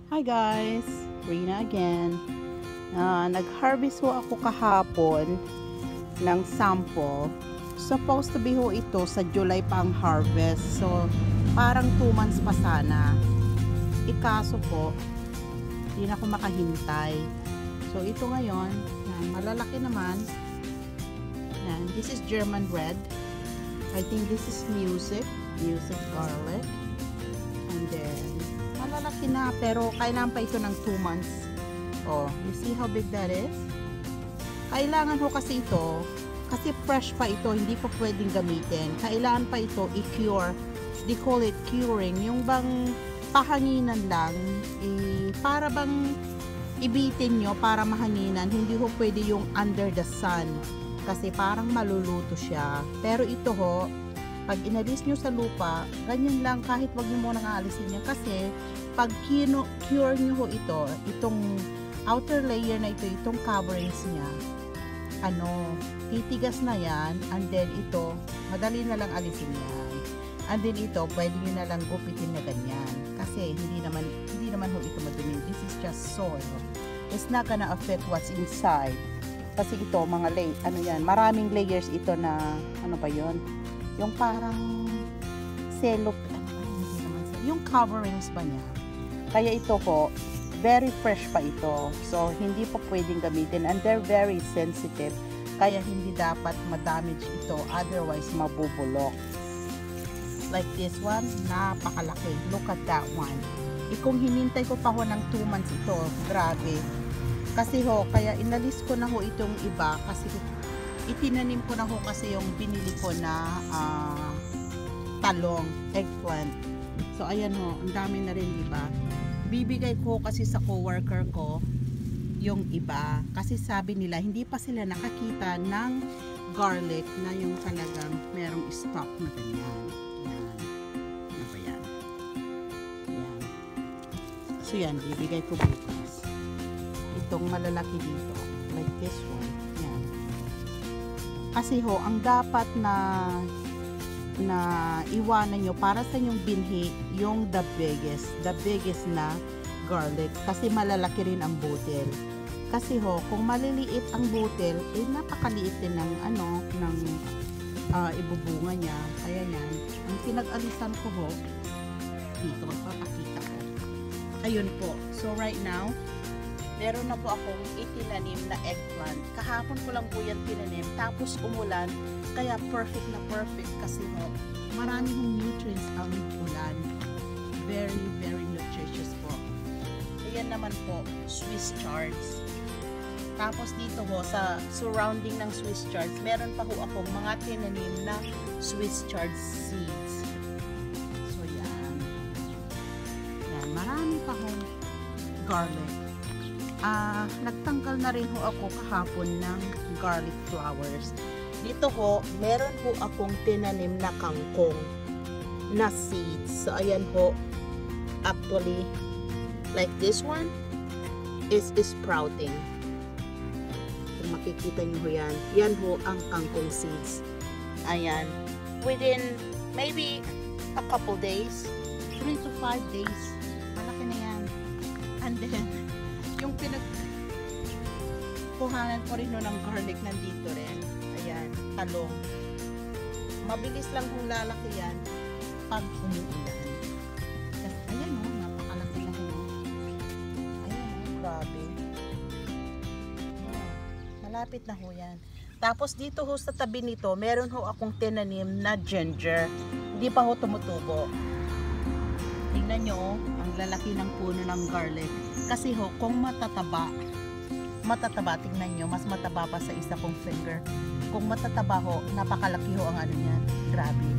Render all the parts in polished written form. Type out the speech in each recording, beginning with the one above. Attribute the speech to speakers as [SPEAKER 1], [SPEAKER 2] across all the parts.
[SPEAKER 1] Hi guys, Rina again. Nag-harvest ho ako kahapon ng sample. Supposed to be ho ito sa July pa ang harvest. So, parang 2 months pa sana. Ikaso po, hindi na ako makahintay. So, ito ngayon, yan, malalaki naman. Yan, this is German red. I think this is music garlic. And then, malalaki na pero kailangan pa ito ng 2 months. Oh, you see how big that is? Kailangan ho kasi ito, kasi fresh pa ito, hindi pa pwedeng gamitin. Kailangan pa ito i-cure. They call it curing. Yung bang pahanginan lang, para bang ibitin nyo para mahanginan. Hindi ho pwede yung under the sun. Kasi parang maluluto siya. Pero ito ho, pag inalis nyo sa lupa, ganyan lang kahit wag nyo muna aalisin yan. Kasi pag cure nyo ho ito, itong outer layer na ito, itong coverings niya, titigas na yan, and then ito, madali na lang alisin yan. And then ito, pwede nyo na lang gupitin na ganyan. Kasi hindi naman ho ito madumi. This is just soil. It's not gonna affect what's inside. Kasi ito, mga maraming layers ito na, ano ba yon? Yung parang yung coverings pa niya. Kaya ito po, very fresh pa ito. So, hindi pa pwedeng gamitin. And they're very sensitive. Kaya hindi dapat ma-damage ito. Otherwise, mabubulok. Like this one, napakalaki. Look at that one. Kung hinintay ko pa ho ng 2 months ito, grabe. Kasi ho, kaya inalis ko na ho itong iba. Kasi itinanim ko na ho kasi yung binili ko na talong, eggplant. So, ayan ho, ang dami na rin, diba? Bibigay ko kasi sa coworker ko yung iba. Kasi sabi nila, hindi pa sila nakakita ng garlic na yung talagang merong stock na ganyan. Yan. Ano ba yan? Yan. So, yan, bibigay ko bukas. Itong malalaki dito. Like this one. Yan. Kasi ho, ang dapat na iwanan nyo para sa yung binhi, yung the biggest na garlic, kasi malalaki rin ang butil. Kasi ho, kung maliliit ang butil, napakaliit din ng ibubunga niya. Kaya yan, ang pinag-alisan ko ho dito, papakita ko. Ayun po. So right now, meron na po akong itinanim na eggplant. Kahapon ko lang po yan tinanim. Tapos umulan. Kaya perfect na perfect. Kasi ho, marami hong nutrients ang ulan. Very, very nutritious po. Ayan naman po, Swiss chards. Tapos dito ho, sa surrounding ng Swiss chards, meron pa ho akong mga tinanim na Swiss chards seeds. So yan. Yan, marami pa hong garlic. Nagtanggal na rin ho ako kahapon ng garlic flowers. Dito ho, meron ho akong tinanim na kangkong na seeds. So, ayan ho, actually, like this one is sprouting. Kung makikita nyo ho yan, yan ho ang kangkong seeds. Ayan, within maybe a couple days, 3 to 5 days, malaki na yan. And then, yung pinagkuhanan ko rin ng garlic nandito rin. Ayan, talong. Mabilis lang kung lalaki yan pag umuulan. Kasi ayan o, napakalaki na ho. Ayan o, grabe. Malapit na ho yan. Tapos dito ho sa tabi nito, meron ho akong tinanim na ginger. Hindi pa ho tumutubo. Tingnan nyo, ang lalaki ng puno ng garlic. Kasi ho, kung matataba, tingnan nyo, mas mataba pa sa isa kong finger. Kung matataba ho, napakalaki ho ang ano niyan. Grabe.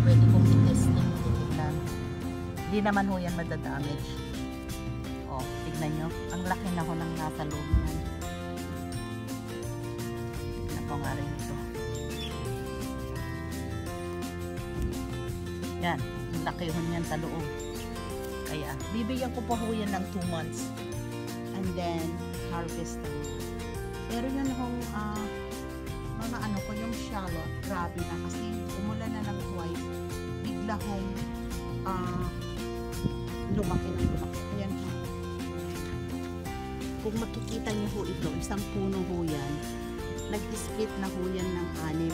[SPEAKER 1] Pwede kong i-testing, titignan. Hindi naman ho yan madadamage. O, tignan nyo, ang laki na ho ng nasa loob niyan. Tignan ko nga rin ito. Yan, ang laki ho niyan sa loob. Kaya, bibigyan ko po ho yan ng 2 months. And then, harvest na yan. Pero yun hong, mga ko, yung shallot, grabe na. Kasi umulan na ng twice. Bigla hong, lumaki ng lumaki. Ayan ho. Kung makikita niyo ho ito, isang puno ho yan. Nag-split na ho yan ng 6,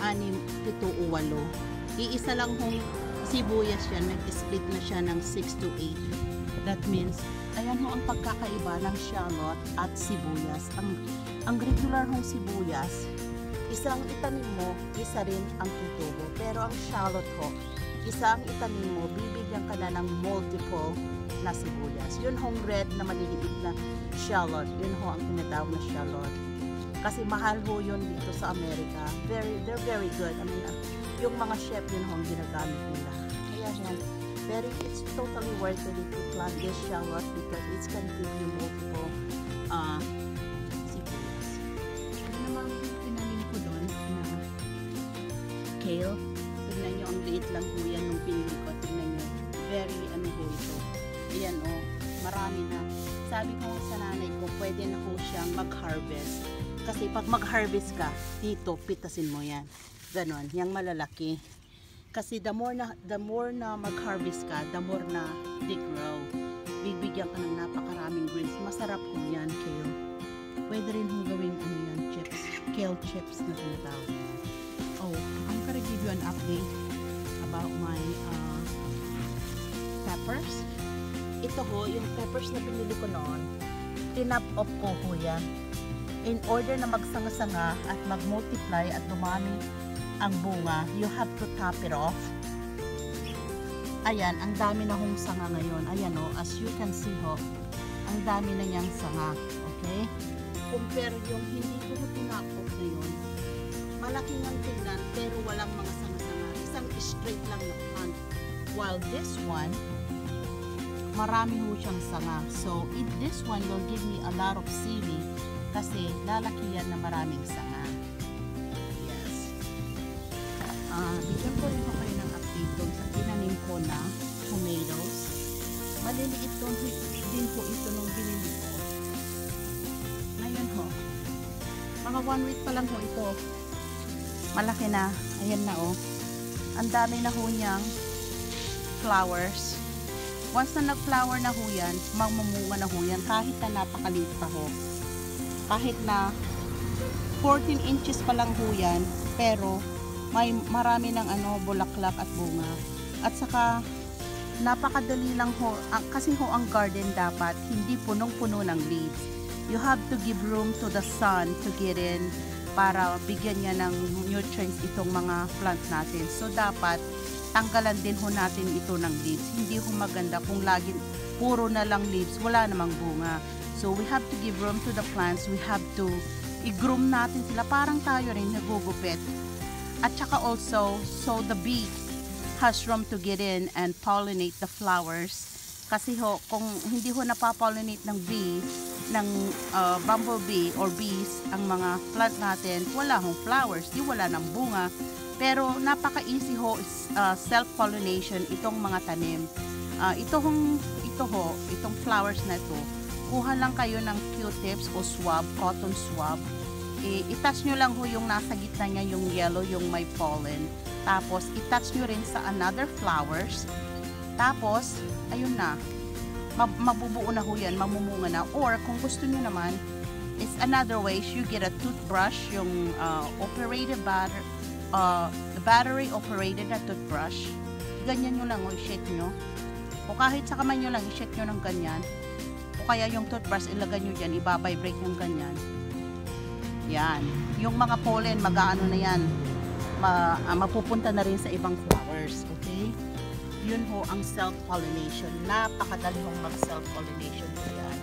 [SPEAKER 1] 7 o 8. Iisa lang hong sibuyas yan, nag-split na siya ng 6 to 8. That means, ayan ho ang pagkakaiba ng shallot at sibuyas. Ang regular hong sibuyas, isang itanim mo, isa rin ang tutubo. Pero ang shallot ho, isa ang itanim mo, bibigyan ka na ng multiple na sibuyas. Yun hong red na maliliit na shallot. Yun ho ang tinatawag na shallot. Kasi mahal ho yun dito sa Amerika. They're very good. I mean, yung mga chef yun ho ang ginagamit nila. Kaya yan, it's totally worth it if you plant this shallot because it's can give you multiple sibuyas. Ano namang tinanim ko doon na kale. Tignan nyo, ang liit lang po yan nung pinili ko. Tignan nyo, very ano ho ito. Ayan o, marami na. Sabi ko sa nanay ko, pwede na po siyang mag-harvest. Kasi pag mag-harvest ka, dito, pitasin mo yan. Ganon, yung malalaki. Kasi the more na mag-harvest ka, the more na they grow. Bibigyan ka ng napakaraming greens. Masarap po yan, kale. Pwede rin hong gawing ano yan, chips. Kale chips na tinatawag. Oh, I'm gonna give you an update about my peppers. Ito ho, yung peppers na pinili ko noon, tinap off ko ho yan. In order na magsanga-sanga at mag-multiply at dumami ang bunga, you have to top it off. Ayan, ang dami na hong sanga ngayon. Ayan o, as you can see ho, ang dami na niyang sanga. Okay? Compare yung hindi ko tinap off na yun. Malaki ng tingnan pero walang mga sanga-sanga. Isang straight lang na plant. While this one, marami ho siyang sanga. So, this one will give me a lot of seaweed kasi lalaki yan na maraming sanga. Yes. Bigyan ko rin ko kayo ng update doon sa tinanim ko na tomatoes. Maliliit doon din po ito nung binili ko. Ngayon ho, mga 1 week pa lang ho ito. Malaki na. Ayan na oh. Ang dami na ho niyang flowers. Once na nag-flower na ho yan, mamumunga na ho yan kahit na napakaliit pa ho. Kahit na 14 inches pa lang ho yan, pero may marami ng bulaklak at bunga. At saka napakadali lang ho, kasi ho ang garden dapat hindi punong-puno ng leaves. You have to give room to the sun to get in para bigyan niya ng nutrients itong mga plants natin. So dapat tanggalan din ho natin ito ng leaves. Hindi ho maganda kung lagi puro na lang leaves, wala namang bunga. So we have to give room to the plants. We have to i-groom natin sila parang tayo rin nagugupit. At saka also, so the bee has room to get in and pollinate the flowers. Kasi ho, kung hindi ho napapollinate ng bee, ng bumblebee or bees, ang mga plant natin, wala hong flowers, di wala ng bunga. Pero napaka-easy ho, self-pollination itong mga tanim. Itong flowers na ito, kuha lang kayo ng Q-tips o swab, cotton swab. I-touch nyo lang ho yung nasa gitna niya, yung yellow, yung may pollen. Tapos, i-touch nyo rin sa another flowers. Tapos, ayun na. Mabubuo na ho yan, mamumunga na. Or, kung gusto nyo naman, it's another way, you get a toothbrush, yung battery-operated na toothbrush. Ganyan nyo lang, i-shake nyo. O kahit sa kamay nyo lang, i-shake nyo ng ganyan. O kaya yung toothbrush, ilagay nyo dyan, ibabibrate yung ganyan. Yan. Yung mga pollen, mag-aano na yan. Mapupunta na rin sa ibang flowers. Okay? Yun ho ang self-pollination. Napakadali hong mag-self-pollination. Yan.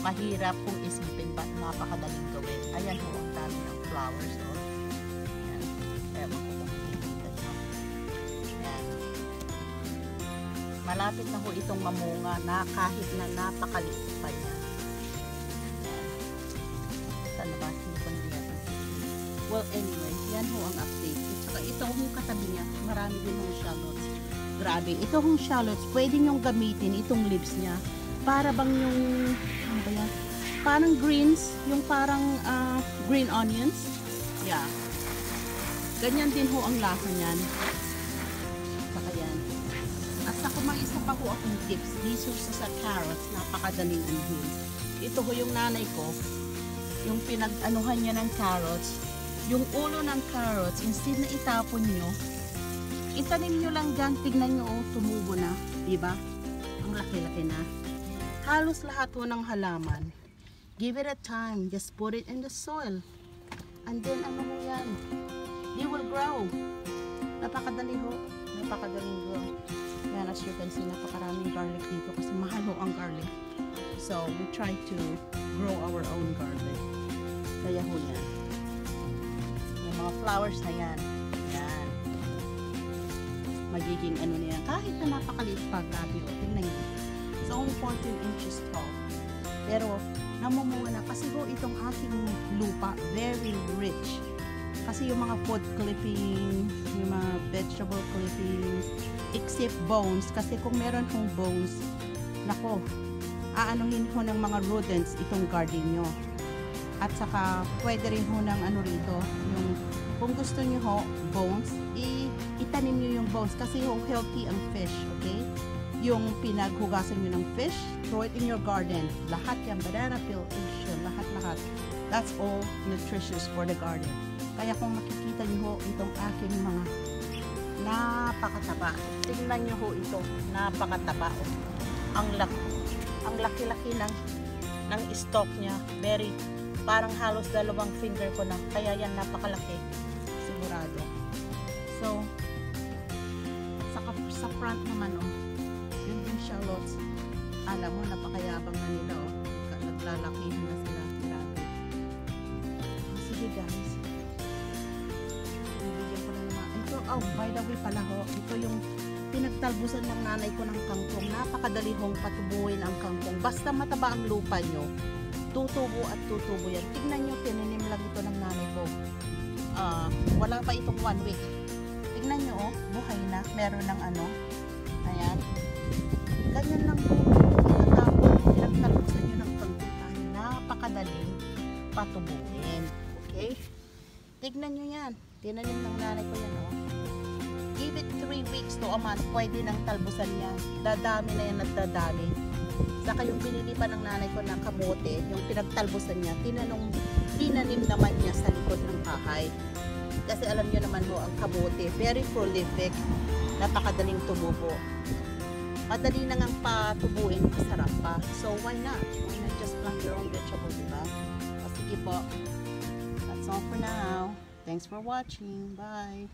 [SPEAKER 1] Mahirap kung isipin, but napakadaling gawin. Ayan ho ang dami ng flowers. Oh. Yan. Kaya makikita nyo. Yan. Malapit na ho itong mamunga na kahit na napakaliit pa niya. Yan. Saan na ba? Well, anyway, yan ho ang update. At saka ito hong katabi niya, marami din hong shallots. Grabe, ito hong shallots, pwede nyong gamitin itong leaves niya. Para bang yung, ano ba yan? Parang greens, yung parang green onions. Yeah. Ganyan din ho ang lasa niyan. Saka yan. At Basta kung may isa pa ho akong tips, dito sa carrots, napakadaling anuhin. Ito ho yung nanay ko, yung pinag-anuhan niya ng carrots, yung ulo ng carrots, instead na itapon nyo, itanim nyo lang dyan, tignan nyo, oh, tumubo na, diba? Ang laki-laki na. Halos lahat ho ng halaman. Give it a time, just put it in the soil. And then, ano ho yan? They will grow. Napakadali ho, napakadaling grow. Yan, as you can see, napakaraming garlic dito kasi mahal ho ang garlic. So, we try to grow our own garlic. Kaya ho yan. Yung mga flowers na yan. Yan. Magiging ano na yan. Kahit na napakaliit pa, grabe ho. Tingnan nyo. It's only 14 inches tall. Pero, namumunga na. Kasi ho, itong aking lupa, very rich. Kasi yung mga food clippings, yung mga vegetable clippings, except bones. Kasi kung meron hong bones, nako, aanuhin ho ng mga rodents itong garden nyo. At saka, pwede rin ho ng ano rito, yung, kung gusto nyo ho, bones, itanim nyo yung bones. Kasi ho, healthy ang fish, okay? Yung pinaghugasan nyo ng fish, throw it in your garden. Lahat yan, banana peel, lahat. That's all nutritious for the garden. Kaya kung makikita nyo ho itong aking mga napakataba. Tingnan nyo ho ito, napakataba. Ang laki-laki ng stalk niya. Very, parang halos 2 finger ko na. Kaya yan napakalaki. Sigurado. So, sa front naman oh, yun yung shallots. Alam mo, napakayabang na nila oh. Naglalaki na sila. Grabe. Sige guys. Oh, by the way pala ho, ito yung pinagtalbusan ng nanay ko ng kangkong. Napakadali hong patubuin ang kangkong. Basta mataba ang lupa nyo, tutubo at tutubo yan. Tignan nyo, tininim lang ito ng nanay ko. Wala pa itong 1 week. Tignan nyo, oh, buhay na. Meron ng ano. Ayan. Ganyan lang po. Pinagtalbusan nyo ng kangkong. Napakadaling patubuin. Okay? Tignan nyo yan. Tinanim ng nanay ko yan, oh. Give it 3 weeks to a month, pwede nang talbusan niya. Dadami na yan at dadami. Saka yung binili pa ng nanay ko na kamote, yung pinagtalbusan niya, tinanim naman niya sa likod ng bahay. Kasi alam niyo naman ho, ang kamote, very prolific, napakadaling tumubo. Madali na ngang patubuin, masarap pa. So why not? Why not just plant your own vegetable, diba? Sige po. That's all for now. Thanks for watching. Bye.